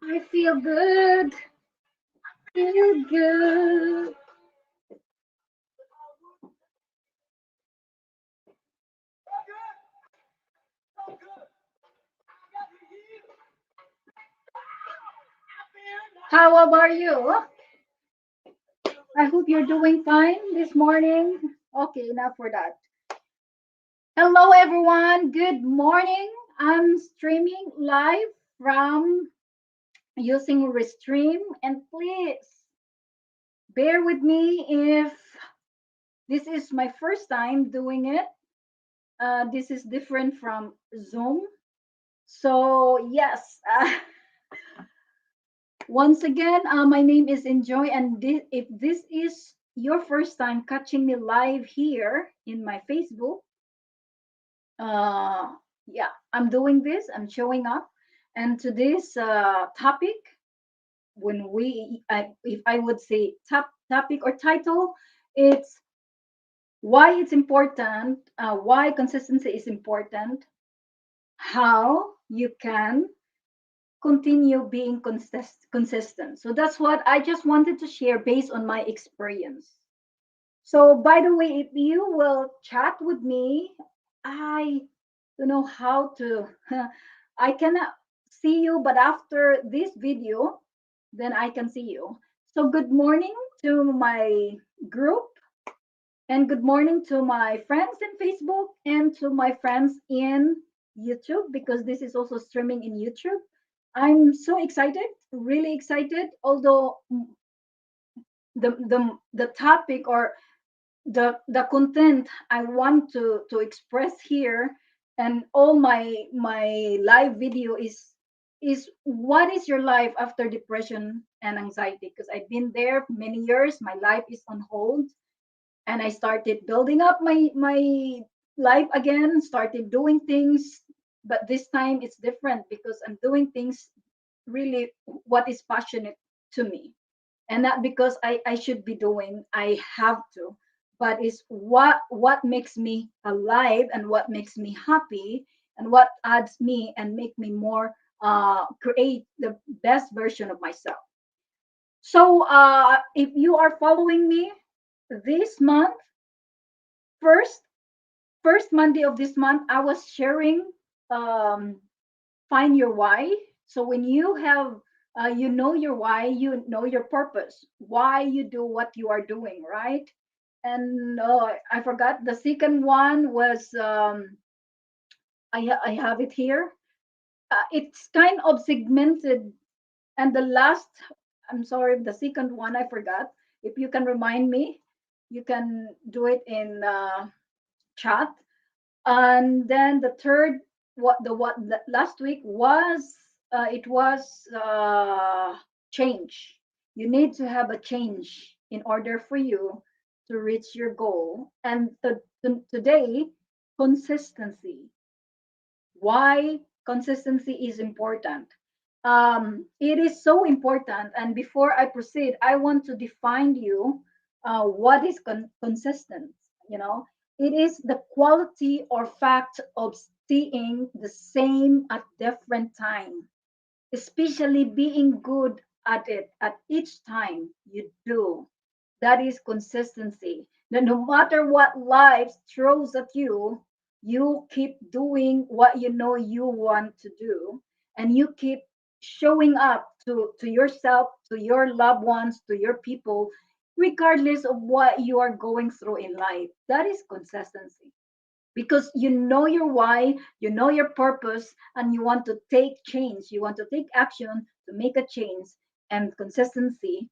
I feel good. Feel good. How about you? I hope you're doing fine this morning. Okay, enough for that. Hello, everyone. Good morning. I'm streaming live from using Restream, and please bear with me if this is my first time doing it. This is different from Zoom. So, yes, once again, my name is Enjoy, and if this is your first time catching me live here in my Facebook, uh, yeah, I'm doing this, I'm showing up. And today's topic, if I would say topic or title, it's why it's important, why consistency is important, how you can continue being consistent. So that's what I just wanted to share based on my experience. So, by the way, if you will chat with me, I don't know how to, I cannot see you, but after this video, then I can see you. So, good morning to my group, and good morning to my friends in Facebook and to my friends in YouTube, because this is also streaming in YouTube. I'm so excited, really excited. Although the topic or the content I want to express here and all my live video is what is your life after depression and anxiety, because I've been there for many years. My life is on hold, and I started building up my life again, started doing things, but this time it's different because I'm doing things really what is passionate to me, and not because I should be doing, I have to, but it's what makes me alive and what makes me happy and what adds me and make me more create the best version of myself. So if you are following me this month, first first Monday of this month, I was sharing um, find your why. So when you have you know your why, you know your purpose, why you do what you are doing, right? And I forgot the second one was I have it here. It's kind of segmented, and the last, I'm sorry, the second one I forgot. If you can remind me, you can do it in chat. And then the third, what the last week was, it was change. You need to have a change in order for you to reach your goal. And today, consistency. Why consistency is important. It is so important. And before I proceed, I want to define you what is consistent. You know, it is the quality or fact of seeing the same at different time, especially being good at it at each time you do. That is consistency. That no matter what life throws at you, you keep doing what you know you want to do, and you keep showing up to yourself, to your loved ones, to your people, regardless of what you are going through in life. That is consistency, because you know your why, you know your purpose, and you want to take change, you want to take action to make a change. And consistency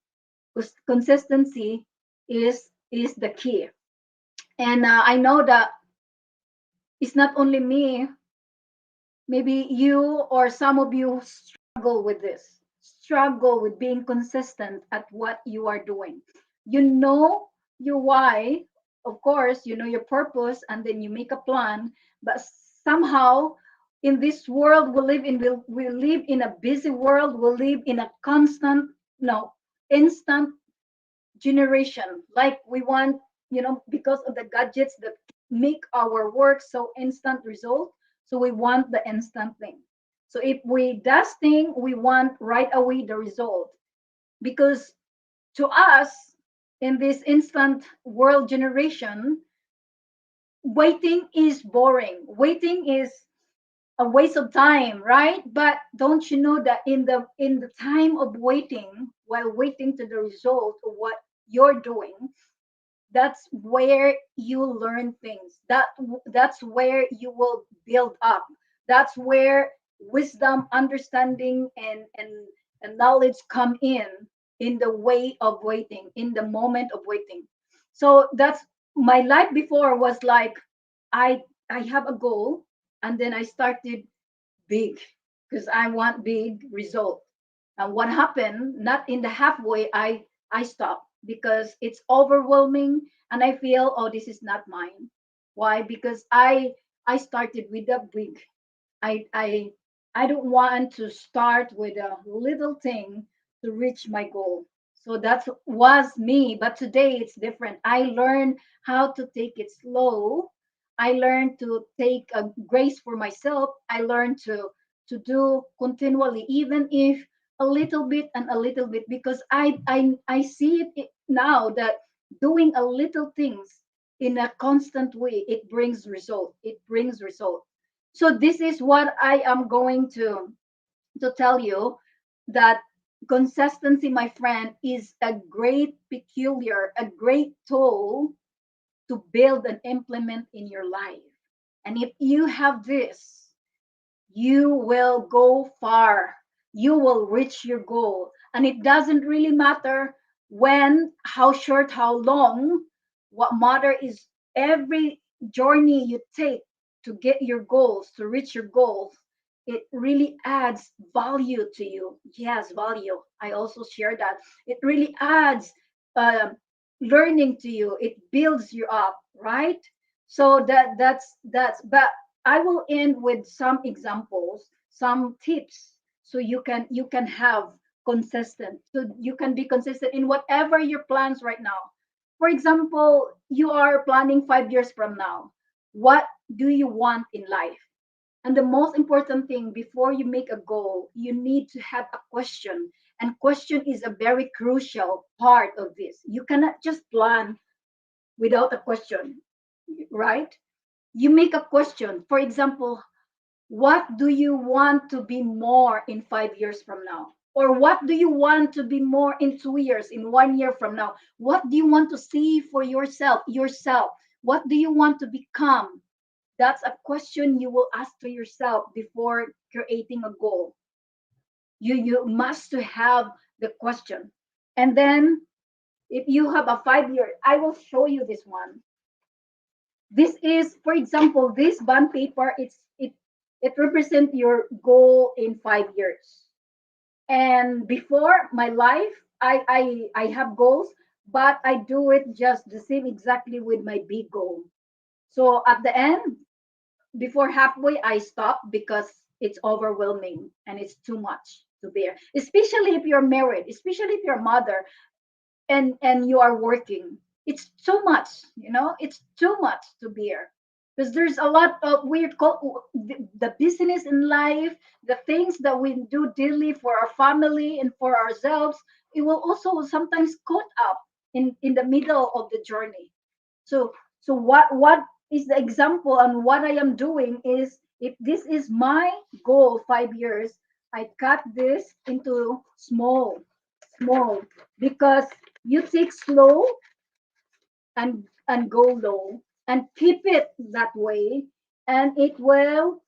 is the key. And I know that it's not only me, maybe you or some of you struggle with this, struggle with being consistent at what you are doing. You know your why, of course, you know your purpose, and then you make a plan, but somehow in this world we live in, we live in a busy world, we live in a constant, no, instant generation. Like we want, because of the gadgets that make our work so instant result, so we want the instant thing. So if we does thing, we want right away the result, because to us in this instant world generation, waiting is boring. Waiting is a waste of time, right? But don't you know that in the time of waiting, while waiting to the result of what you're doing, that's where you learn things. That's where you will build up. That's where wisdom, understanding, and knowledge come in the way of waiting, in the moment of waiting. So that's my life before was like, I have a goal, and then I started big because I want big result. And what happened? Not in the halfway, I stopped because it's overwhelming, and I feel, oh, this is not mine. Why? Because I started with a big. I I don't want to start with a little thing to reach my goal. So that was me, but today it's different. I learned how to take it slow. I learned to take a grace for myself. I learned to do continually, even if a little bit and a little bit, because I see it now that doing a little things in a constant way, it brings result. It brings result. So this is what I am going to tell you, that consistency, my friend, is a great peculiar, a great tool to build and implement in your life. And if you have this, you will go far. You will reach your goal. And it doesn't really matter when, how short, how long. What matter is every journey you take to get your goals, to reach your goals. It really adds value to you. Yes, value. I also share that. It really adds uh, learning to you. It builds you up, right? So that's. But I will end with some examples, some tips, so you can have consistent. So you can be consistent in whatever your plans right now. For example, you are planning 5 years from now. What do you want in life? And the most important thing, before you make a goal, you need to have a question. And question is a very crucial part of this. You cannot just plan without a question, right? You make a question. For example, what do you want to be more in 5 years from now? Or what do you want to be more in 2 years, in 1 year from now? What do you want to see for yourself? Yourself. What do you want to become? That's a question you will ask to yourself before creating a goal. You must to have the question. And then if you have a 5 year, I will show you this one. This is, for example, this bond paper. It represents your goal in 5 years. And before my life, I have goals, but I do it just the same exactly with my big goal. So at the end, before halfway, I stop because it's overwhelming and it's too much to bear. Especially if you're married, especially if you're a mother, and you are working, it's too much. It's too much to bear, because there's a lot of the business in life, the things that we do daily for our family and for ourselves. It will also sometimes caught up in the middle of the journey. So what is the example, and what I am doing is, if this is my goal 5 years, I cut this into small, because you take slow and go low and keep it that way, and it will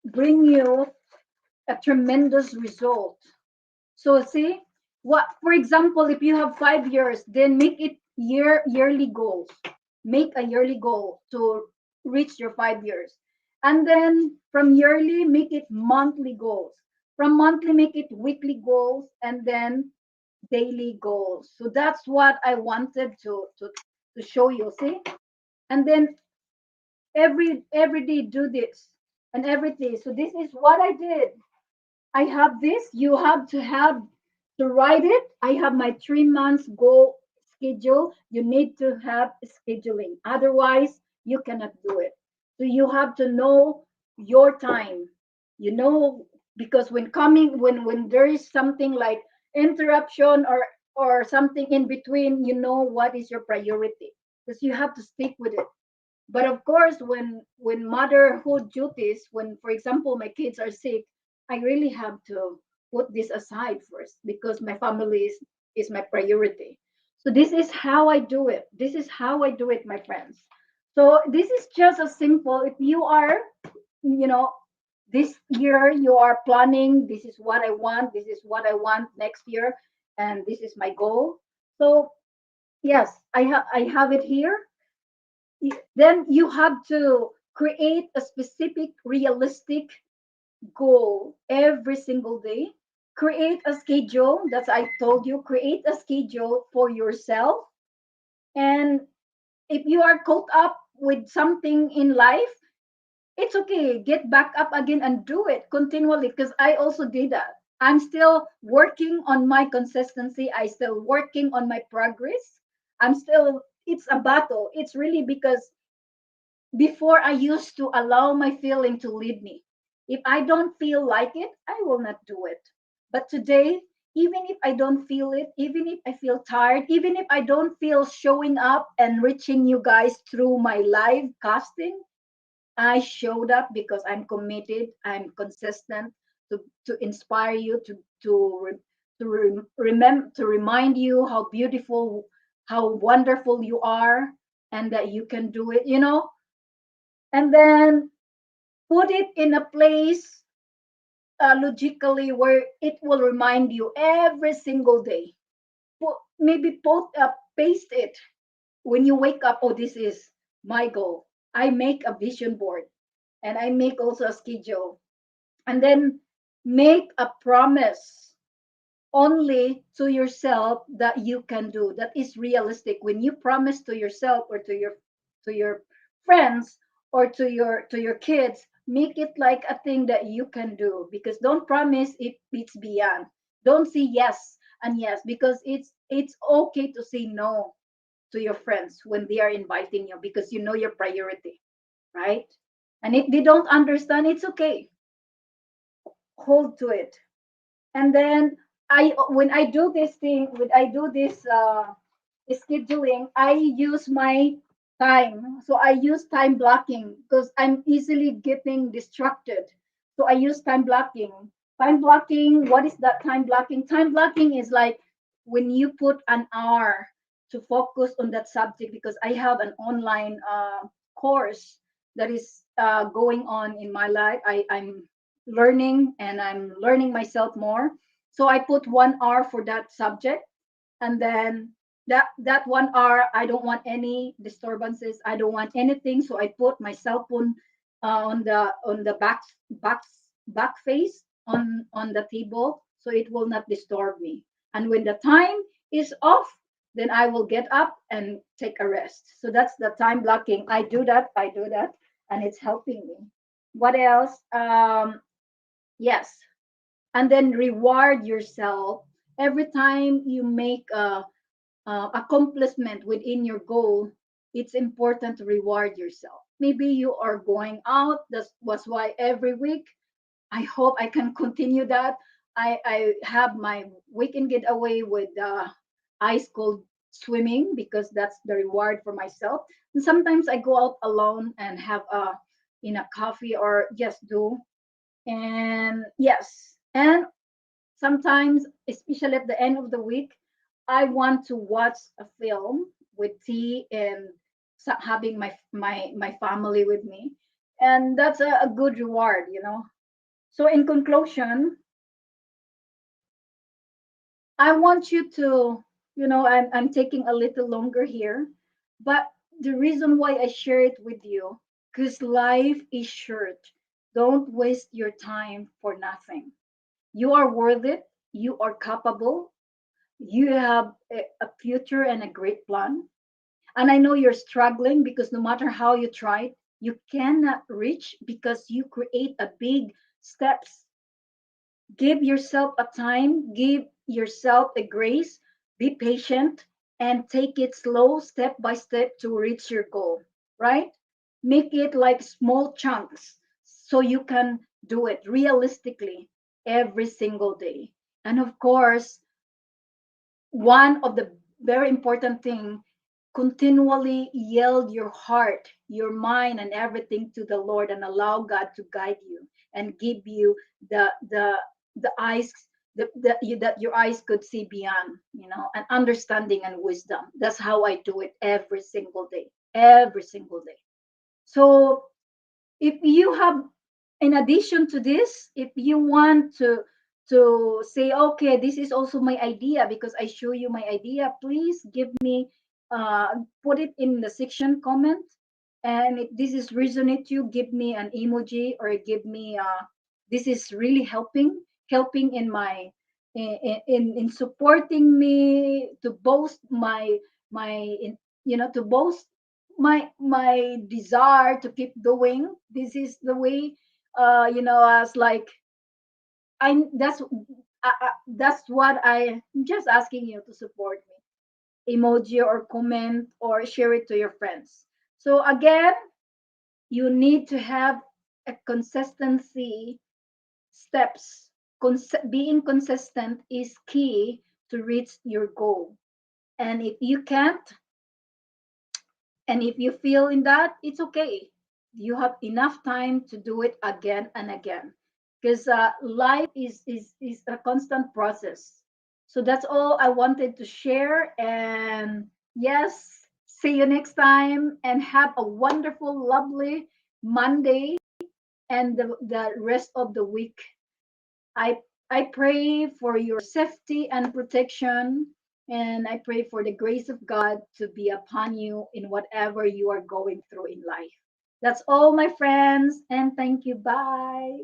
bring you a tremendous result. So see, what, for example, if you have 5 years, then make it yearly goals. Make a yearly goal to reach your 5 years. And then from yearly, make it monthly goals. From monthly, make it weekly goals, and then daily goals. So that's what I wanted to show you. See? And then every day do this, and every day. So this is what I did. I have this. You have to write it. I have my 3 months goal schedule. You need to have scheduling. Otherwise, you cannot do it. So you have to know your time. You know because when there is something like interruption or something in between, you know what is your priority, because you have to stick with it. But of course, when motherhood duties, when for example my kids are sick, I really have to put this aside first because my family is my priority. So this is how I do it. This is how I do it, my friends. So this is just a simple. If you are, you know, this year you are planning, this is what I want, this is what I want next year, and this is my goal. So yes, I have it here. Then you have to create a specific realistic goal every single day. Create a schedule. That's I told you, create a schedule for yourself. And if you are caught up with something in life, it's okay, get back up again and do it continually, because I also did that. I'm still working on my consistency, I still working on my progress. I'm still, it's a battle. It's really because before I used to allow my feeling to lead me. If I don't feel like it, I will not do it. But today, even if I don't feel it, even if I feel tired, even if I don't feel showing up and reaching you guys through my live casting, I showed up because I'm committed, I'm consistent to inspire you, to remind you how beautiful, how wonderful you are, and that you can do it, and then put it in a place, logically, where it will remind you every single day. Maybe paste it when you wake up. Oh, this is my goal. I make a vision board, and I make also a schedule, and then make a promise only to yourself that you can do, that is realistic. When you promise to yourself or to your friends or to your kids, make it like a thing that you can do, because don't promise if it's beyond. Don't say yes and yes, because it's okay to say no to your friends when they are inviting you, because you know your priority, right? And if they don't understand, it's okay. Hold to it. And then when I do this thing, when I do this scheduling, I use my time. So I use time blocking because I'm easily getting distracted. So I use time blocking. Time blocking, what is that time blocking? Time blocking is like when you put an hour to focus on that subject, because I have an online course that is going on in my life. I'm learning, and I'm learning myself more. So I put 1 hour for that subject, and then that 1 hour, I don't want any disturbances, I don't want anything, so I put my cell phone on the back face on the table, so it will not disturb me. And when the time is off, then I will get up and take a rest. So that's the time blocking. I do that, and it's helping me. What else? Yes. And then reward yourself every time you make a accomplishment within your goal. It's important to reward yourself. Maybe you are going out. That was why every week, I hope I can continue that. I have my weekend getaway with ice cold swimming, because that's the reward for myself. And sometimes I go out alone and have a coffee, or just do. And yes, and sometimes, especially at the end of the week, I want to watch a film with tea and having my family with me, and that's a good reward. So in conclusion, I want you to, I'm taking a little longer here, but the reason why I share it with you, because life is short. Don't waste your time for nothing. You are worth it. You are capable. You have a future and a great plan. And I know you're struggling, because no matter how you try, you cannot reach, because you create a big steps. Give yourself a time, give yourself a grace, be patient, and take it slow, step by step, to reach your goal, right? Make it like small chunks so you can do it realistically. every single day. And of course, one of the very important thing, continually yield your heart, your mind, and everything to the Lord, and allow God to guide you and give you the eyes, that your eyes could see beyond, and understanding and wisdom. That's how I do it every single day, every single day. So if you have, in addition to this, if you want to say, okay, this is also my idea, because I show you my idea, please give me, put it in the section comment. And if this is resonate you, give me an emoji, or give me, this is really helping in my, in supporting me to boast my in, to boast my desire to keep doing. This is the way, as like, I that's what I'm just asking you to support me. Emoji or comment or share it to your friends. So again, you need to have a consistency steps. Being consistent is key to reach your goal. And if you can't, and if you feel in that, it's okay. You have enough time to do it again and again, because life is a constant process. So that's all I wanted to share. And yes, see you next time, and have a wonderful, lovely Monday and the rest of the week. I I pray for your safety and protection, and I pray for the grace of God to be upon you in whatever you are going through in life. That's all, my friends, and thank you. Bye.